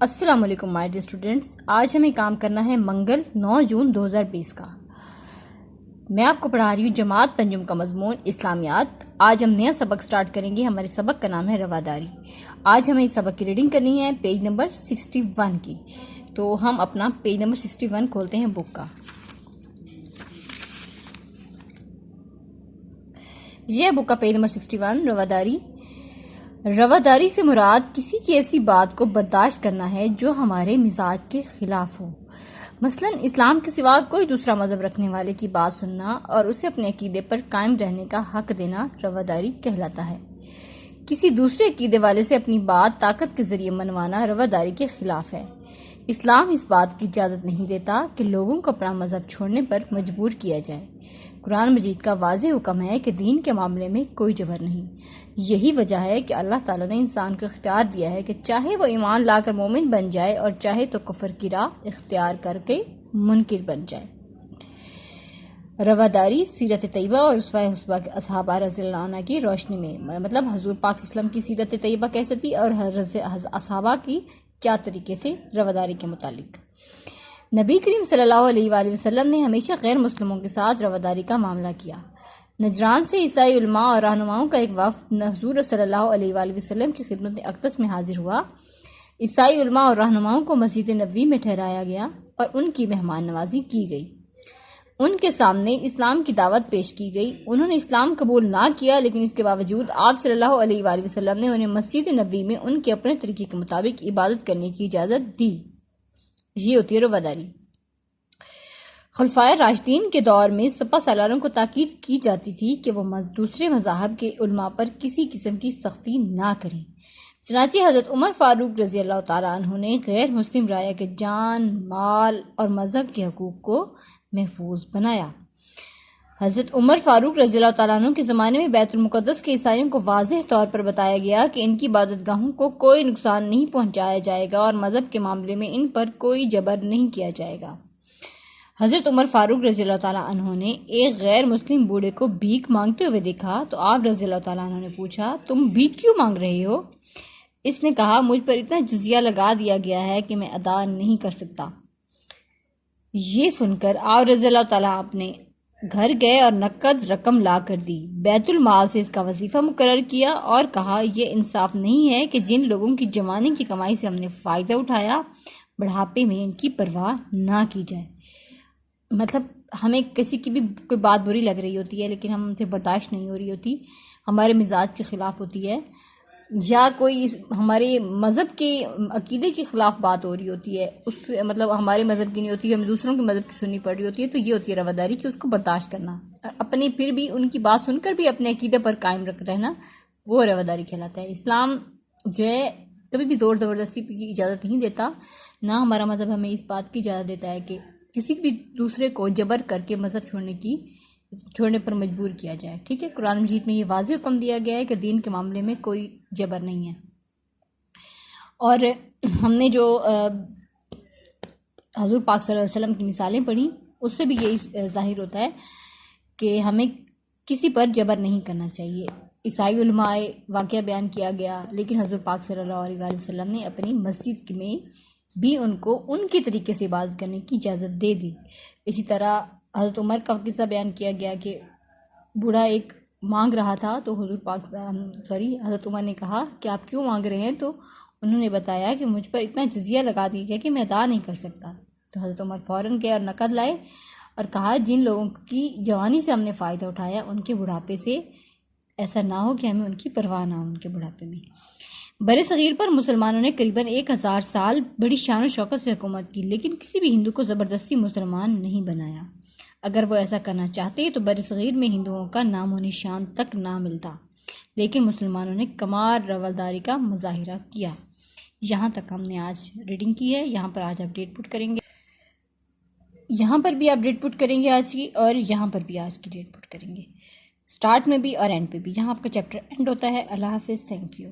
السلام علیکم my dear students, آج ہمیں کام کرنا ہے منگل 9 جون 2020 کا۔ میں آپ کو پڑھا رہی ہوں جماعت پنجم کا مضمون اسلامیات۔ آج ہم نیا سبق سٹارٹ کریں گے۔ ہمارے سبق کا نام ہے رواداری۔ آج ہمیں اس سبق کی ریڈنگ کرنی ہے پیج نمبر 61 کی۔ تو ہم اپنا پیج نمبر 61 کھولتے ہیں بک کا۔ یہ بک کا پیج نمبر 61 رواداری۔ رواداری سے مراد کسی کی ایسی بات کو برداشت کرنا ہے جو ہمارے مزاج کے خلاف ہو۔ مثلا اسلام کے سوا کوئی دوسرا مذہب رکھنے والے کی بات سننا اور اسے اپنے عقیدے پر قائم رہنے کا حق دینا رواداری کہلاتا ہے۔ کسی دوسرے عقیدے والے سے اپنی بات طاقت کے ذریعے منوانا رواداری کے خلاف ہے۔ اسلام اس بات کی اجازت نہیں دیتا کہ لوگوں کو اپنا مذہب چھوڑنے پر مجبور کیا جائے۔ قرآن مجید کا واضح حکم ہے کہ دین کے معاملے میں کوئی جبر نہیں۔ یہی وجہ ہے کہ اللہ تعالیٰ نے انسان کو اختیار دیا ہے کہ چاہے وہ ایمان لا کر مومن بن جائے اور چاہے تو کفر کی راہ اختیار کر کے منکر بن جائے۔ رواداری سیرت طیبہ اور اسوہ حسنہ اصحابہ رضی اللہ عنہ کی روشنی میں، مطلب حضور پاک صلی اللہ علیہ وسلم کی سیرت طیبہ کیسے تھی اور اصحابہ کی کیا طریقے تھے رواداری کے متعلق۔ نبی کریم صلی اللہ علیہ وآلہ وسلم نے ہمیشہ غیر مسلموں کے ساتھ رواداری کا معاملہ کیا۔ نجران سے عیسائی علماء اور رہنماؤں کا ایک وفد حضور صلی اللہ علیہ وآلہ وسلم کی خدمت اقدس میں حاضر ہوا۔ عیسائی علماء اور رہنماؤں کو مسجد نبوی میں ٹھہرایا گیا اور ان کی مہمان نوازی کی گئی۔ ان کے سامنے اسلام کی دعوت پیش کی گئی۔ انہوں نے اسلام قبول نہ کیا، لیکن اس کے باوجود آپ صلی اللہ علیہ وآلہ وسلم نے انہیں مسجد نبوی میں ان کے اپنے طریقے کے مطابق عبادت کرنے کی اجازت دی۔ یہ ہوتی ہے رواداری۔ خلفائے راشدین کے دور میں سپہ سالاروں کو تاکید کی جاتی تھی کہ وہ دوسرے مذاہب کے علماء پر کسی قسم کی سختی نہ کریں۔ چنانچہ حضرت عمر فاروق رضی اللہ تعالیٰ عنہ نے غیر مسلم رعایا کے جان، مال اور مذہب کے حقوق کو محفوظ بنایا۔ حضرت عمر فاروق رضی اللہ تعالیٰ عنہ کے زمانے میں بیت المقدس کے عیسائیوں کو واضح طور پر بتایا گیا کہ ان کی عبادت گاہوں کو کوئی نقصان نہیں پہنچایا جائے گا اور مذہب کے معاملے میں ان پر کوئی جبر نہیں کیا جائے گا۔ حضرت عمر فاروق رضی اللہ تعالیٰ عنہ نے ایک غیر مسلم بوڑھے کو بھیک مانگتے ہوئے دیکھا تو آپ رضی اللہ تعالیٰ عنہ نے پوچھا، تم بھیک کیوں مانگ رہے ہو؟ اس نے کہا، مجھ پر اتنا جزیہ لگا دیا گیا ہے کہ میں ادا نہیں کر سکتا۔ یہ سن کر آپ رضی اللہ تعالیٰ اپنے گھر گئے اور نقد رقم لا کر دی۔ بیت المال سے اس کا وظیفہ مقرر کیا اور کہا، یہ انصاف نہیں ہے کہ جن لوگوں کی جوانی کی کمائی سے ہم نے فائدہ اٹھایا، بڑھاپے میں ان کی پرواہ نہ کی جائے۔ مطلب ہمیں کسی کی بھی کوئی بات بری لگ رہی ہوتی ہے لیکن ہم سے برداشت نہیں ہو رہی ہوتی، ہمارے مزاج کے خلاف ہوتی ہے، یا کوئی ہمارے مذہب کے عقیدے کے خلاف بات ہو رہی ہوتی ہے، اس مطلب ہمارے مذہب کی نہیں ہوتی ہے، ہمیں دوسروں کے مذہب کی سننی پڑ رہی ہوتی ہے، تو یہ ہوتی ہے رواداری کہ اس کو برداشت کرنا، اپنے پھر بھی ان کی بات سن کر بھی اپنے عقیدے پر قائم رہنا، وہ رواداری کہلاتا ہے۔ اسلام جو ہے کبھی بھی زور زبردستی کی اجازت نہیں دیتا، نہ ہمارا مذہب ہمیں اس بات کی اجازت دیتا ہے کہ کسی بھی دوسرے کو جبر کر کے مذہب چھوڑنے پر مجبور کیا جائے۔ ٹھیک ہے، قرآن مجید میں یہ واضح حکم دیا گیا ہے کہ دین کے معاملے میں کوئی جبر نہیں ہے۔ اور ہم نے جو حضور پاک صلی اللہ علیہ وسلم کی مثالیں پڑھی، اس سے بھی یہی ظاہر ہوتا ہے کہ ہمیں کسی پر جبر نہیں کرنا چاہیے۔ عیسائی علماء واقعہ بیان کیا گیا، لیکن حضور پاک صلی اللہ علیہ وسلم نے اپنی مسجد میں بھی ان کو ان کے طریقے سے عبادت کرنے کی اجازت دے دی۔ اسی طرح حضرت عمر کا قصہ بیان کیا گیا کہ بوڑھا ایک مانگ رہا تھا تو حضرت عمر نے کہا کہ آپ کیوں مانگ رہے ہیں؟ تو انہوں نے بتایا کہ مجھ پر اتنا جزیہ لگا دیا گیا کہ میں ادا نہیں کر سکتا۔ تو حضرت عمر فوراً گئے اور نقد لائے اور کہا، جن لوگوں کی جوانی سے ہم نے فائدہ اٹھایا ان کے بڑھاپے سے ایسا نہ ہو کہ ہمیں ان کی پرواہ نہ ہو ان کے بڑھاپے میں۔ بر صغیر پر مسلمانوں نے قریباً 1000 سال بڑی شان و شوکت سے حکومت کی، لیکن کسی بھی ہندو کو زبردستی مسلمان نہیں بنایا۔ اگر وہ ایسا کرنا چاہتے تو بر صغیر میں ہندوؤں کا نام و نشان تک نہ ملتا، لیکن مسلمانوں نے کمال رواداری کا مظاہرہ کیا۔ یہاں تک ہم نے آج ریڈنگ کی ہے۔ یہاں پر آج اپڈیٹ پٹ کریں گے، یہاں پر بھی اپڈیٹ پٹ کریں گے آج کی، اور یہاں پر بھی آج کی ڈیٹ پٹ کریں گے، اسٹارٹ میں بھی اور اینڈ پہ بھی۔ یہاں آپ کا چیپٹر اینڈ ہوتا ہے۔ اللہ حافظ، تھینک یو۔